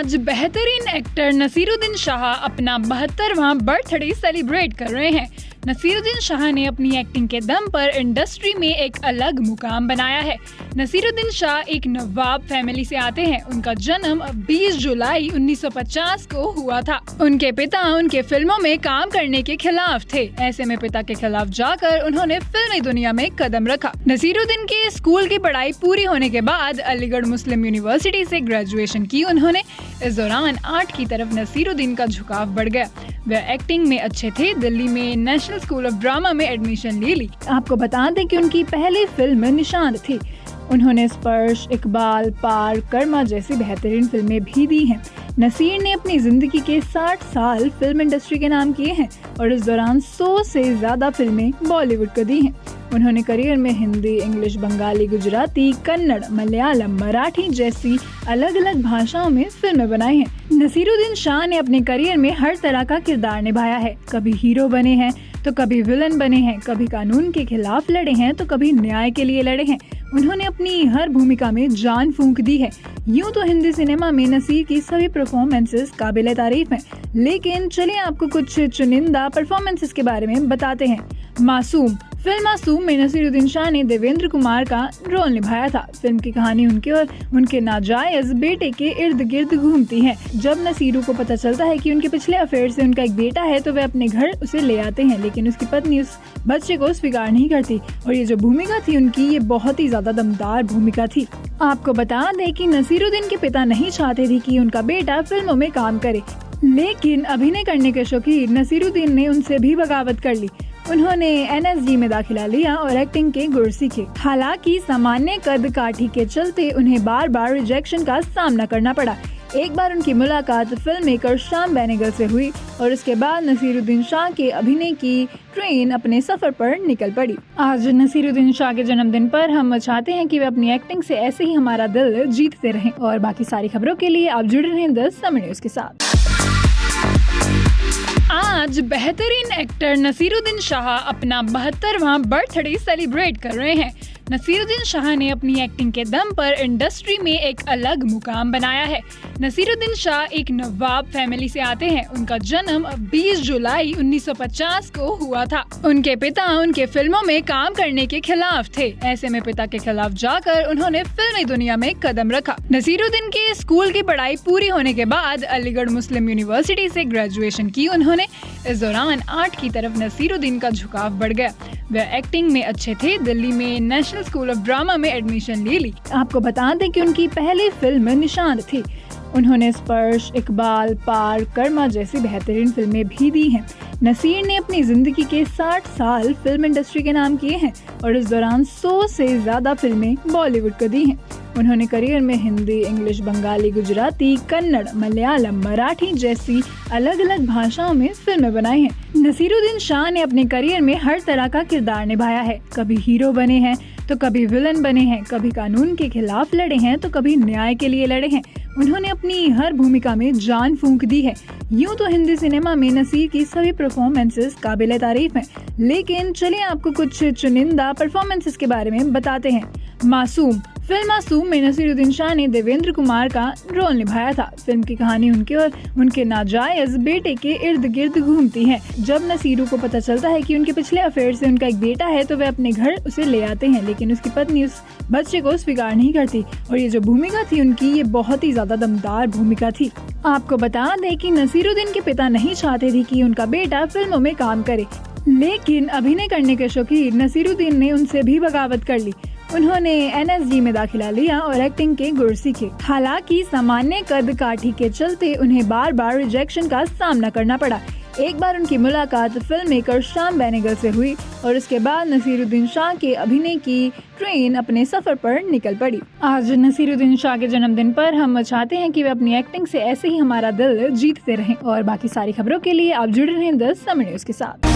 आज बेहतरीन एक्टर नसीरुद्दीन शाह अपना 72वां बर्थडे सेलिब्रेट कर रहे हैं। नसीरुद्दीन शाह ने अपनी एक्टिंग के दम पर इंडस्ट्री में एक अलग मुकाम बनाया है। नसीरुद्दीन शाह एक नवाब फैमिली से आते हैं। उनका जन्म 20 जुलाई 1950 को हुआ था। उनके पिता उनके फिल्मों में काम करने के खिलाफ थे। ऐसे में पिता के खिलाफ जाकर उन्होंने फिल्मी दुनिया में कदम रखा। नसीरुद्दीन के स्कूल की पढ़ाई पूरी होने के बाद अलीगढ़ मुस्लिम यूनिवर्सिटी से ग्रेजुएशन की उन्होंने। इस दौरान आर्ट की तरफ नसीरुद्दीन का झुकाव बढ़ गया। वह एक्टिंग में अच्छे थे। दिल्ली में नेशनल स्कूल ऑफ ड्रामा में एडमिशन ले ली। आपको बता दें कि उनकी पहली फिल्म निशान थी। उन्होंने स्पर्श, इकबाल, पार, कर्मा जैसी बेहतरीन फिल्में भी दी हैं। नसीर ने अपनी जिंदगी के 60 साल फिल्म इंडस्ट्री के नाम किए हैं और इस दौरान 100 से ज्यादा फिल्में बॉलीवुड को दी हैं। उन्होंने करियर में हिंदी, इंग्लिश, बंगाली, गुजराती, कन्नड़, मलयालम, मराठी जैसी अलग अलग भाषाओं में फिल्में बनाई हैं। नसीरुद्दीन शाह ने अपने करियर में हर तरह का किरदार निभाया है। कभी हीरो बने हैं तो कभी विलन बने हैं, कभी कानून के खिलाफ लड़े हैं तो कभी न्याय के लिए लड़े हैं। उन्होंने अपनी हर भूमिका में जान फूंक दी है। यूं तो हिंदी सिनेमा में नसीर की सभी परफॉर्मेंसेस काबिल तारीफ हैं, लेकिन चलिए आपको कुछ चुनिंदा परफॉर्मेंसेस के बारे में बताते हैं। मासूम फिल्म मासूम में नसीरुद्दीन शाह ने देवेंद्र कुमार का रोल निभाया था। फिल्म की कहानी उनके और उनके नाजायज बेटे के इर्द गिर्द घूमती है। जब नसीरू को पता चलता है कि उनके पिछले अफेयर से उनका एक बेटा है तो वे अपने घर उसे ले आते हैं, लेकिन उसकी पत्नी उस बच्चे को स्वीकार नहीं करती और ये जो भूमिका थी उनकी, ये बहुत ही ज्यादा दमदार भूमिका थी। आपको बता दें कि नसीरुद्दीन के पिता नहीं चाहते थे कि उनका बेटा फिल्मों में काम करे, लेकिन अभिनय करने के शौकीन नसीरुद्दीन ने उनसे भी बगावत कर ली। उन्होंने NSG में दाखिला लिया और एक्टिंग के गुर सीखे। हालांकि सामान्य कद काठी के चलते उन्हें बार बार रिजेक्शन का सामना करना पड़ा। एक बार उनकी मुलाकात फिल्म मेकर श्याम बेनेगल से हुई और उसके बाद नसीरुद्दीन शाह के अभिनय की ट्रेन अपने सफर पर निकल पड़ी। आज नसीरुद्दीन शाह के जन्मदिन पर हम चाहते हैं कि वे अपनी एक्टिंग से ऐसे ही हमारा दिल जीतते रहें। और बाकी सारी खबरों के लिए आप जुड़े रहें 10 समय न्यूज के साथ। आज बेहतरीन एक्टर नसीरुद्दीन शाह अपना 72वां बर्थडे सेलिब्रेट कर रहे हैं। नसीरुद्दीन शाह ने अपनी एक्टिंग के दम पर इंडस्ट्री में एक अलग मुकाम बनाया है। नसीरुद्दीन शाह एक नवाब फैमिली से आते हैं। उनका जन्म 20 जुलाई 1950 को हुआ था। उनके पिता उनके फिल्मों में काम करने के खिलाफ थे। ऐसे में पिता के खिलाफ जाकर उन्होंने फिल्मी दुनिया में कदम रखा। नसीरुद्दीन के स्कूल की पढ़ाई पूरी होने के बाद अलीगढ़ मुस्लिम यूनिवर्सिटी से ग्रेजुएशन की उन्होंने। इस दौरान आर्ट की तरफ नसीरुद्दीन का झुकाव बढ़ गया। वह एक्टिंग में अच्छे थे। दिल्ली में नेशनल स्कूल ऑफ ड्रामा में एडमिशन ले ली। आपको बता दें कि उनकी पहली फिल्म निशान थी। उन्होंने स्पर्श, इकबाल, पार, कर्मा जैसी बेहतरीन फिल्में भी दी हैं। नसीर ने अपनी जिंदगी के 60 साल फिल्म इंडस्ट्री के नाम किए हैं और इस दौरान 100 से ज्यादा फिल्में बॉलीवुड को दी हैं। उन्होंने करियर में हिंदी, इंग्लिश, बंगाली, गुजराती, कन्नड़, मलयालम, मराठी जैसी अलग अलग भाषाओं में फिल्में बनाई हैं। नसीरुद्दीन शाह ने अपने करियर में हर तरह का किरदार निभाया है। कभी हीरो बने हैं तो कभी विलन बने हैं, कभी कानून के खिलाफ लड़े हैं तो कभी न्याय के लिए लड़े हैं। उन्होंने अपनी हर भूमिका में जान फूंक दी है। यूं तो हिंदी सिनेमा में नसीर की सभी परफॉर्मेंसेस काबिल तारीफ हैं, लेकिन चलिए आपको कुछ चुनिंदा परफॉर्मेंसेस के बारे में बताते हैं। मासूम फिल्म मासूम में नसीरुद्दीन शाह ने देवेंद्र कुमार का रोल निभाया था। फिल्म की कहानी उनके और उनके नाजायज बेटे के इर्द गिर्द घूमती है। जब नसीरू को पता चलता है कि उनके पिछले अफेयर से उनका एक बेटा है तो वे अपने घर उसे ले आते हैं, लेकिन उसकी पत्नी उस बच्चे को स्वीकार नहीं करती और ये जो भूमिका थी उनकी, ये बहुत ही ज्यादा दमदार भूमिका थी। आपको बता दें कि नसीरुद्दीन के पिता नहीं चाहते थे कि उनका बेटा फिल्मों में काम करे, लेकिन अभिनय करने के शौकीन नसीरुद्दीन ने उनसे भी बगावत कर ली। उन्होंने NSG में दाखिला लिया और एक्टिंग के गुर सीखे। हालांकि सामान्य कद काठी के चलते उन्हें बार बार रिजेक्शन का सामना करना पड़ा। एक बार उनकी मुलाकात फिल्म मेकर श्याम बेनेगल से हुई और उसके बाद नसीरुद्दीन शाह के अभिनय की ट्रेन अपने सफर पर निकल पड़ी। आज नसीरुद्दीन शाह के जन्मदिन पर हम चाहते हैं कि वे अपनी एक्टिंग से ऐसे ही हमारा दिल जीतते रहें। और बाकी सारी खबरों के लिए आप जुड़े रहें 10 समय न्यूज के साथ।